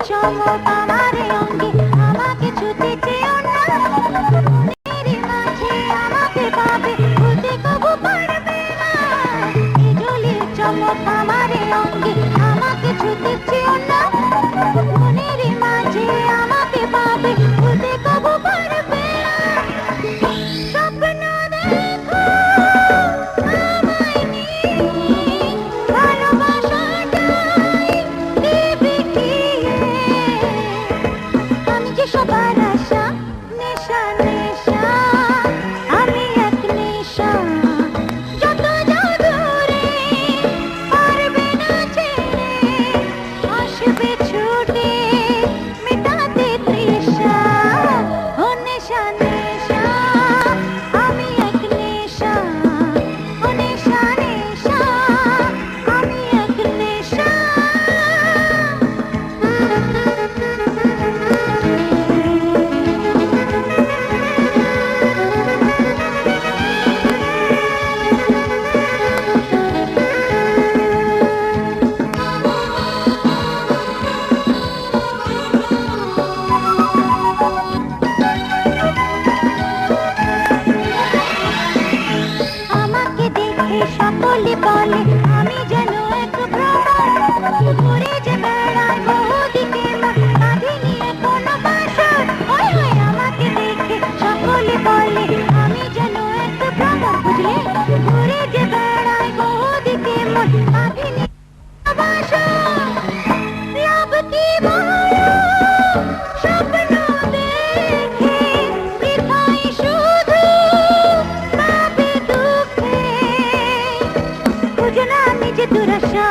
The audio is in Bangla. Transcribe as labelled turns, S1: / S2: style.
S1: চমক আমারে অঙ্গে আমাকে ছুতে চেও না, মনেরই মাঝে আমাকে পাবে ভুলতে কবু পারবে না। বিজলির চমক আমারে অঙ্গে আমাকে ছুতে চেও না, মনেরই মাঝে আমাকে পাবে ভুলতে কবু পারবে না। স্বপ্ন দেখো আমায় নিয়ে, ভালোবাসাটাই দেবে গিয়ে। আমি যে সবার আশা, নেশা নেশা, আমি এক নেশা। যত যাও দূরে পারবে না ছেড়ে, আসবে ছুটে মেটাতে তৃষা। ও নেশা নেশা, আমি এক নেশা। ও নেশা নেশা, আমি এক নেশা। আমাকে দেখে সকলে বলে আমি যেন এক ভ্রমণ, ঘুরে যে বেড়ায় বহুদিকে মন, বাঁধি নিয়ে কোনো বাসর। ওই ওই আমাকে দেখে সকলে বলে আমি যেন এক ভ্রমণ, বুঝলে, ঘুরে যে বেড়ায় বহুদিকে মন, বাঁধি নিয়ে কোনো বাসর। লাভ কি বলো স্বপ্ন দেখে, বৃথাই শুধু পাবে দুঃখে। বুঝো না নিজে দুরাশা,